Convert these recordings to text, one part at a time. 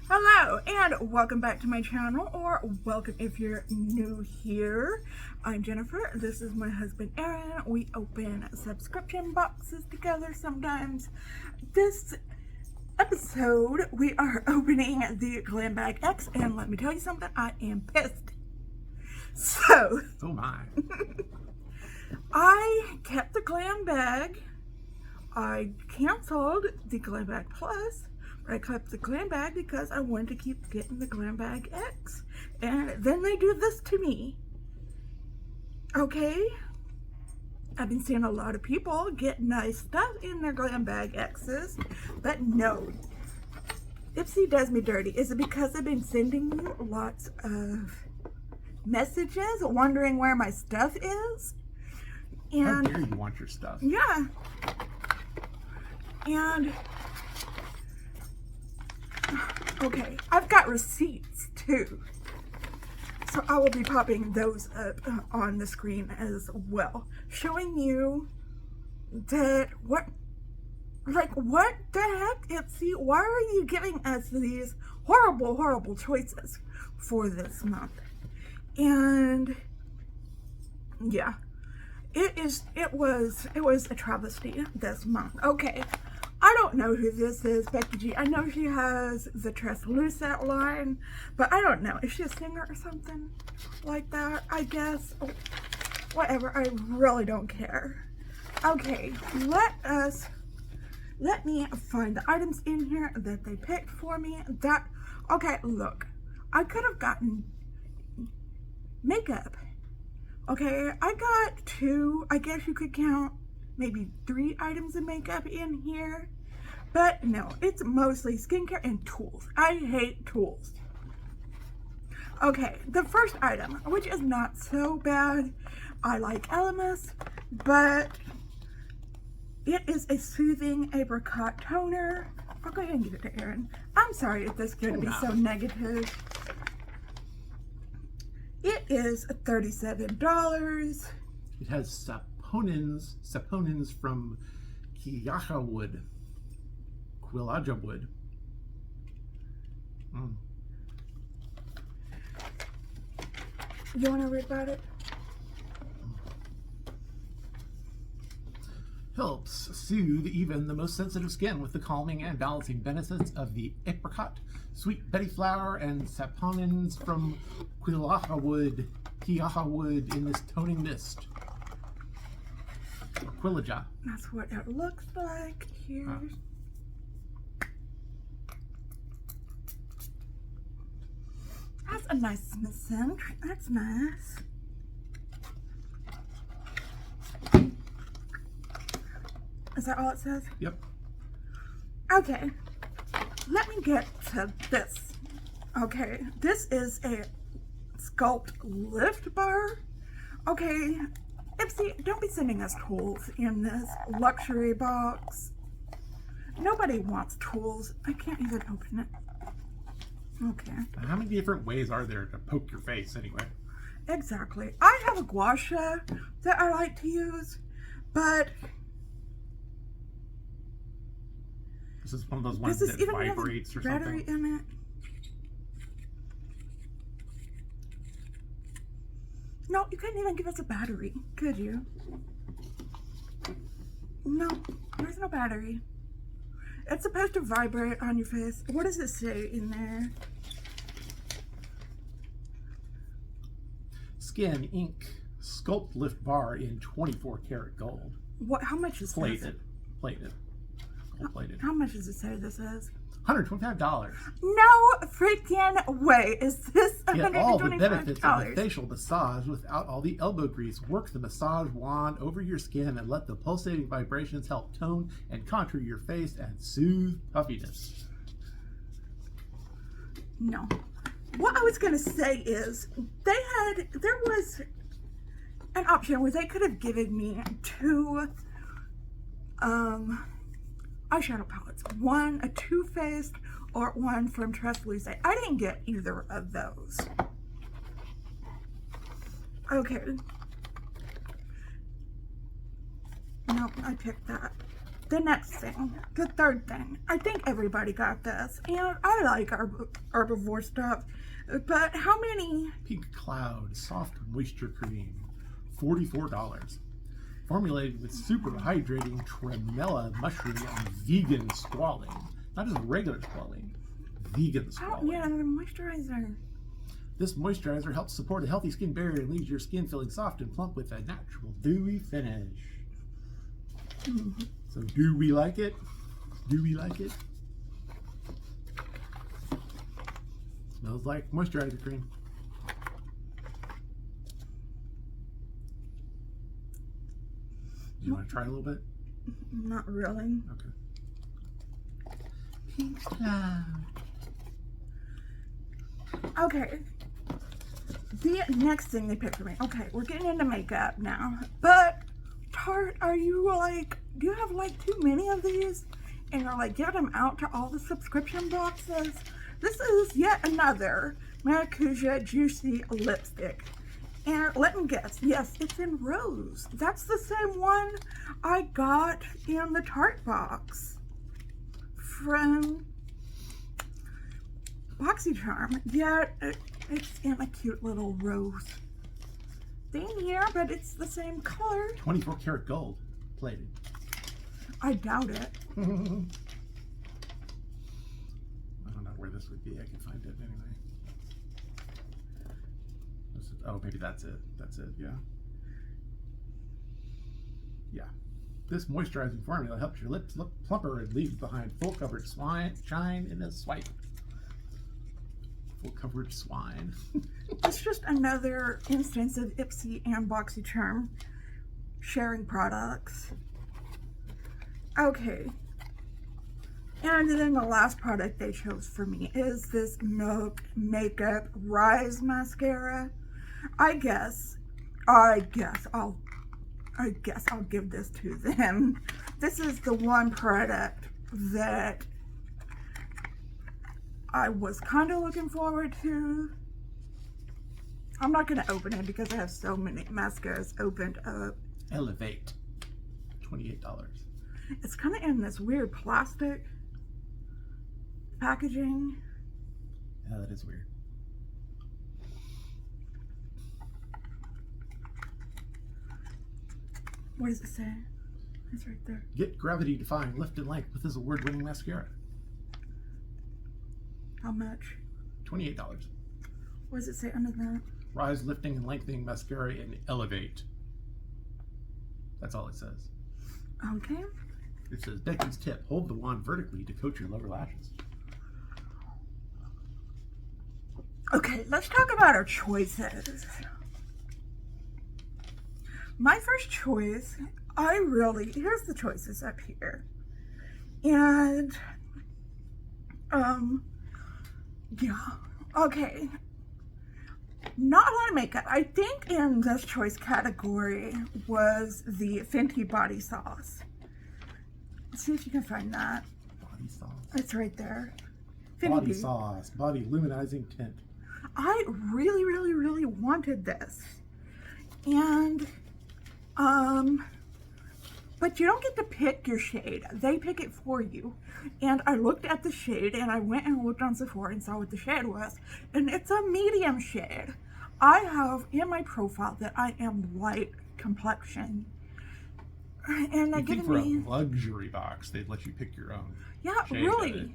Hello and welcome back to my channel, or welcome if you're new here. I'm Jennifer. This is my husband Aaron. We open subscription boxes together sometimes. This episode we are opening the Glambag X, and let me tell you something, I am pissed. So oh my. I kept the Glambag. I canceled the Glambag Plus. I kept the Glambag because I wanted to keep getting the Glambag X. And then they do this to me. Okay? I've been seeing a lot of people get nice stuff in their Glambag X's, but no. Ipsy does me dirty. Is it because I've been sending you lots of messages wondering where my stuff is? And how dare you want your stuff? Yeah. And okay, I've got receipts too, so I will be popping those up on the screen as well, showing you that what the heck, Ipsy, why are you giving us these horrible choices for this month? And yeah, it was a travesty this month. Okay, I don't know who this is, Becky G. I know she has the Translucent line, but I don't know. Is she a singer or something like that? I guess. Oh, whatever. I really don't care. Okay, let me find the items in here that they picked for me. Okay, look. I could have gotten makeup. Okay, I got 2, I guess you could count maybe 3 items of makeup in here, but no, it's mostly skincare and tools. I hate tools. Okay, the first item, which is not so bad, I like Elemis, but it is a soothing apricot toner. I'll go ahead and give it to Aaron. I'm sorry if this is going to be so negative. It is $37. It has saponins from Quillaja wood. You want to read about it? Helps soothe even the most sensitive skin with the calming and balancing benefits of the apricot, sweet betty flower, and saponins from Quillaja wood in this toning mist. Quillaja. That's what it looks like here. That's a nice scent. That's nice. Is that all it says? Yep. Okay. Let me get to this. Okay. This is a Sculpt Lift Bar. Okay. Ipsy, don't be sending us tools in this luxury box. Nobody wants tools. I can't even open it. Okay. How many different ways are there to poke your face anyway? Exactly. I have a gua sha that I like to use, but this is one of those ones that vibrates or something. Battery in it. No, you couldn't even give us a battery, could you? No, there's no battery. It's supposed to vibrate on your face. What does it say in there? Skin Ink Sculpt Lift Bar in 24 karat gold. What? How much is Plated. Gold plated. How much does it say this is? $125. No freaking way. Is this $125? Get all the benefits of the facial massage without all the elbow grease. Work the massage wand over your skin and let the pulsating vibrations help tone and contour your face and soothe puffiness. No. What I was going to say is there was an option where they could have given me 2 eyeshadow palettes. One a Too Faced or one from Translucent. I didn't get either of those. Okay. No, I picked that. The next thing, the third thing. I think everybody got this, and I like herbivore stuff, but how many? Pink Cloud Soft Moisture Cream, $44. Formulated with super hydrating tremella mushroom and vegan squalene. Not just regular squalene, vegan Oh, squalene. yeah, the moisturizer. This moisturizer helps support a healthy skin barrier and leaves your skin feeling soft and plump with a natural dewy finish. So do we like it? Do we like it? Smells like moisturizer cream. Do you want to try a little bit? Not really. Okay. Pink Cloud. Okay. The next thing they picked for me. Okay, we're getting into makeup now. But, Tarte, are you like, do you have like too many of these? And you're like, get them out to all the subscription boxes? This is yet another Maracuja Juicy Lipstick. And let me guess, yes, it's in rose. That's the same one I got in the Tarte box from BoxyCharm. Yet it's in a cute little rose thing here, but it's the same color. 24 karat gold plated. I doubt it. I don't know where this would be. I can find it anyway. Oh, maybe that's it. That's it, yeah. Yeah. This moisturizing formula helps your lips look plumper and leaves behind full coverage shine in a swipe. Full coverage swine. It's just another instance of Ipsy and BoxyCharm sharing products. Okay. And then the last product they chose for me is this Milk Makeup Rise Mascara. I guess I'll give this to them. This is the one product that I was kind of looking forward to. I'm not going to open it because I have so many mascaras opened up. Elevate. $28. It's kind of in this weird plastic packaging. Yeah, that is weird. What does it say? It's right there. Get gravity defying lift and length with this award-winning mascara. How much? $28. What does it say under that? Rise, lifting, and lengthening mascara in Elevate. That's all it says. Okay. It says, Becky's tip, hold the wand vertically to coat your lower lashes. Okay, let's talk about our choices. My first choice, here's the choices up here. And, yeah, okay. Not a lot of makeup. I think in this choice category was the Fenty Body Sauce. Let's see if you can find that. Body sauce. It's right there. Body sauce. Body luminizing tint. I really, really, really wanted this. And, but you don't get to pick your shade. They pick it for you. And I looked at the shade and I went and looked on Sephora and saw what the shade was. And it's a medium shade. I have in my profile that I am light complexion. And they give for me a luxury box, they'd let you pick your own. yeah, shade really.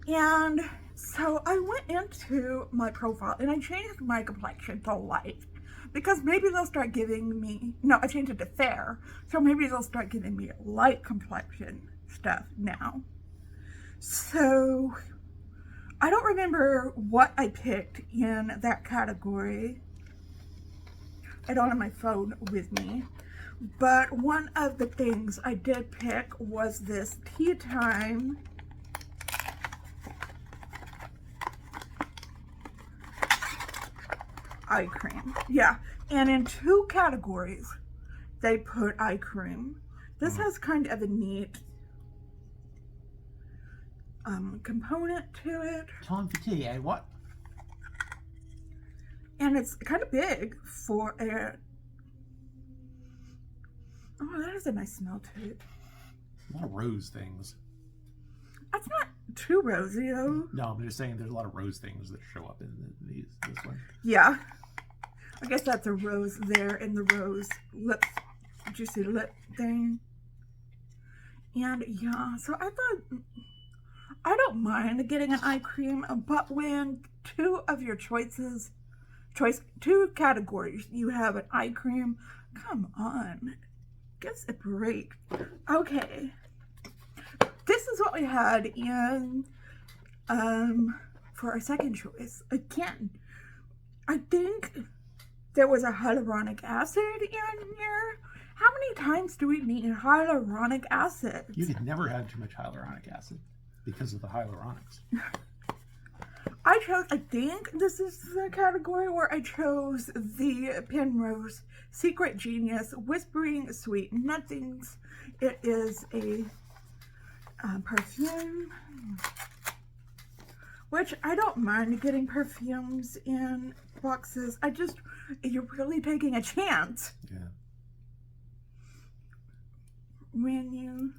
And so I went into my profile and I changed my complexion to light. Because maybe they'll start giving me, no, I changed it to fair. So maybe they'll start giving me light complexion stuff now. So I don't remember what I picked in that category. I don't have my phone with me. But one of the things I did pick was this Tea Time eye cream. Yeah, and in two categories they put eye cream. This has kind of a neat component to it. Time for tea, eh? What? And it's kind of big for a Oh, that has a nice smell to it. A lot of rose things. That's not too rosy, though. No, I'm just saying there's a lot of rose things that show up in this one. Yeah. I guess that's a rose there in the rose lip, juicy lip thing. And yeah, so I thought, I don't mind getting an eye cream, but when two categories, you have an eye cream, come on, give us a break. Okay, this is what we had in, for our second choice. Again, I think there was a hyaluronic acid in here. How many times do we need hyaluronic acid? You could never have too much hyaluronic acid because of the hyaluronics. I think this is the category where I chose the Penrose Secret Genius Whispering Sweet Nothings. It is a perfume, which I don't mind getting perfumes in boxes. You're really taking a chance. Yeah. When you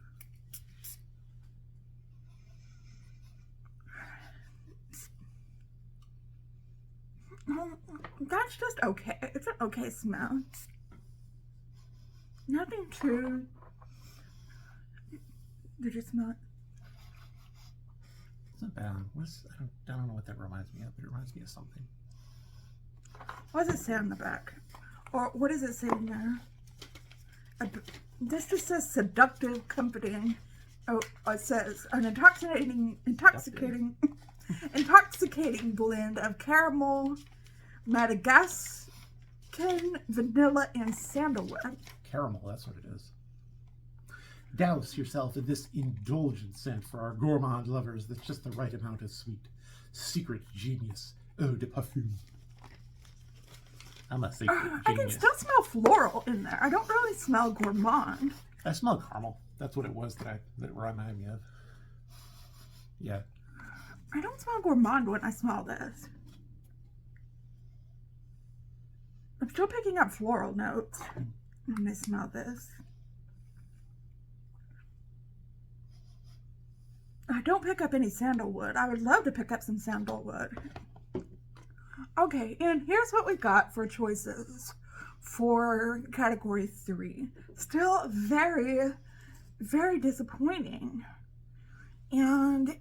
that's just okay. It's an okay smell. Nothing too. Did you smell it? It's not bad. I don't know what that reminds me of, but it reminds me of something. What does it say on the back? Or what does it say in there? This just says seductive, comforting. Oh, it says an intoxicating blend of caramel, Madagascan, vanilla, and sandalwood. Caramel, that's what it is. Douse yourself in this indulgent scent for our gourmand lovers that's just the right amount of sweet. Secret Genius eau de parfum. I'm a secret genius. I can still smell floral in there. I don't really smell gourmand. I smell caramel. That's what it was that reminded me of. Yeah. I don't smell gourmand when I smell this. I'm still picking up floral notes when I smell this. I don't pick up any sandalwood. I would love to pick up some sandalwood. Okay, and here's what we got for choices for category 3. Still very, very disappointing. And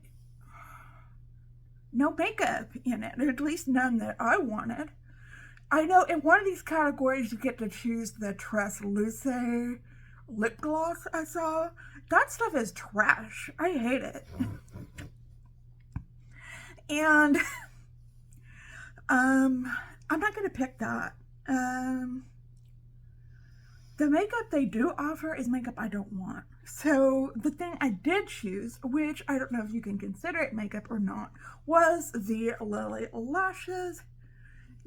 no makeup in it, at least none that I wanted. I know in one of these categories you get to choose the Translucent lip gloss I saw. That stuff is trash. I hate it. And I'm not going to pick that. The makeup they do offer is makeup I don't want. So the thing I did choose, which I don't know if you can consider it makeup or not, was the Lily lashes.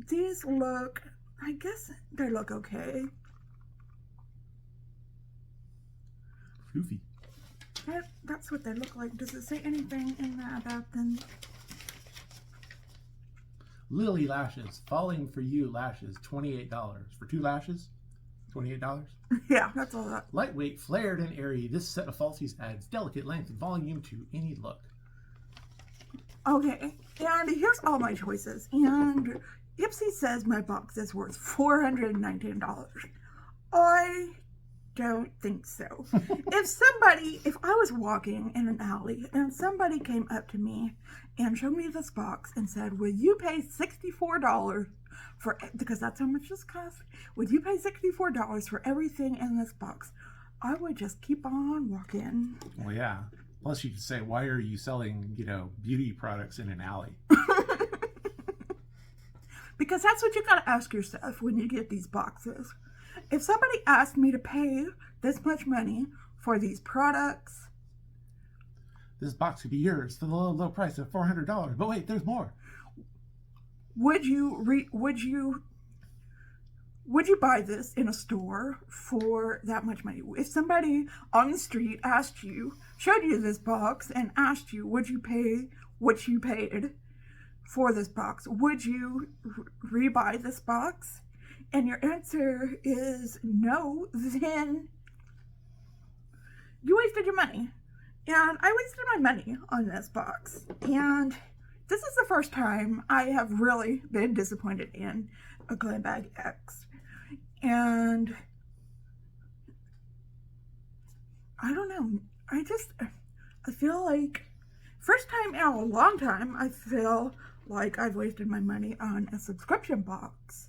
These look, I guess they look okay. Goofy. That's what they look like. Does it say anything in that about them? Lily lashes, falling for you lashes, $28. For 2 lashes, $28. Yeah, that's all that. Lightweight, flared, and airy, this set of falsies adds delicate length and volume to any look. Okay, and here's all my choices. And Ipsy says my box is worth $419. I don't think so. If I was walking in an alley and somebody came up to me and showed me this box and said, will you pay $64 for, because that's how much this costs, would you pay $64 for everything in this box? I would just keep on walking. Well, yeah. Plus you could say, why are you selling, beauty products in an alley? Because that's what you gotta ask yourself when you get these boxes. If somebody asked me to pay this much money for these products, this box could be yours for the low price of $400. But wait, there's more. Would you buy this in a store for that much money? If somebody on the street showed you this box and asked you, would you pay what you paid for this box? Would you rebuy this box? And your answer is no, then you wasted your money. And I wasted my money on this box. And this is the first time I have really been disappointed in a Glambag X. And I don't know. I feel like, first time in a long time, I feel like I've wasted my money on a subscription box.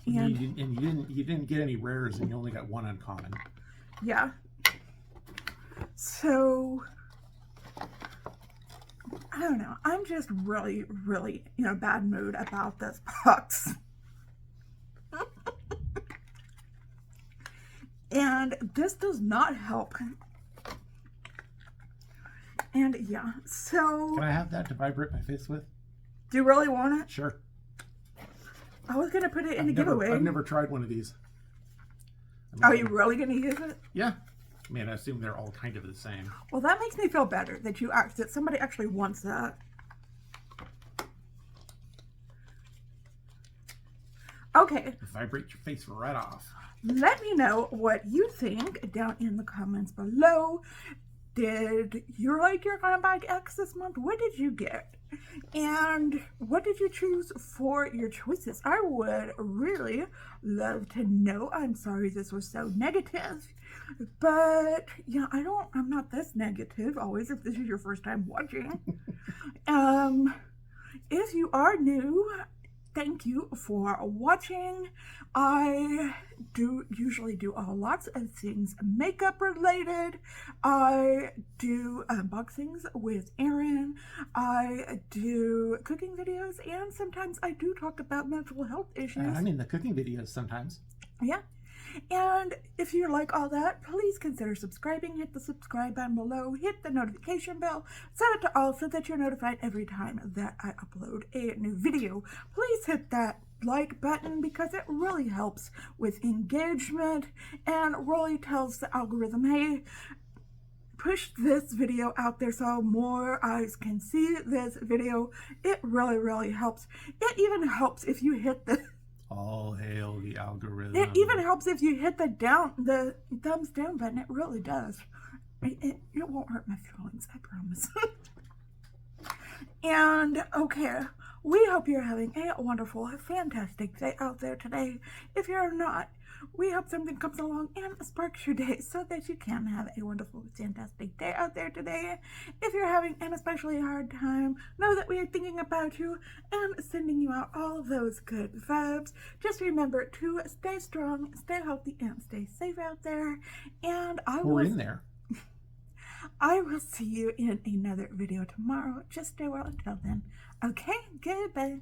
And you didn't get any rares, and you only got one uncommon. Yeah. So, I don't know. I'm just really, really in a bad mood about this box. And this does not help. And yeah, so... Can I have that to vibrate my face with? Do you really want it? Sure. I was going to put it in a giveaway. I've never tried one of these. Are you really going to use it? Yeah. I mean, I assume they're all kind of the same. Well, that makes me feel better that somebody actually wants that. Okay. Vibrate your face right off. Let me know what you think down in the comments below. Did you like your Glambag X this month? What did you get? And what did you choose for your choices? I would really love to know. I'm sorry this was so negative. But yeah, I'm not this negative always if this is your first time watching. If you are new, thank you for watching. I usually do lots of things makeup related. I do unboxings with Erin. I do cooking videos, and sometimes I do talk about mental health issues. I mean, the cooking videos sometimes. Yeah. And if you like all that, please consider subscribing. Hit the subscribe button below. Hit the notification bell. Set it to all so that you're notified every time that I upload a new video. Please hit that like button because it really helps with engagement and really tells the algorithm, hey, push this video out there so more eyes can see this video. It really, really helps. It even helps if you hit the... All hail the algorithm. It even helps if you hit the thumbs down button. It really does. It won't hurt my feelings, I promise. And, okay, we hope you're having a wonderful, fantastic day out there today. If you're not, we hope something comes along and sparks your day so that you can have a wonderful, fantastic day out there today. If you're having an especially hard time, know that we are thinking about you and sending you out all of those good vibes. Just remember to stay strong, stay healthy, and stay safe out there. And We're in there. I will see you in another video tomorrow. Just stay well until then. Okay, goodbye.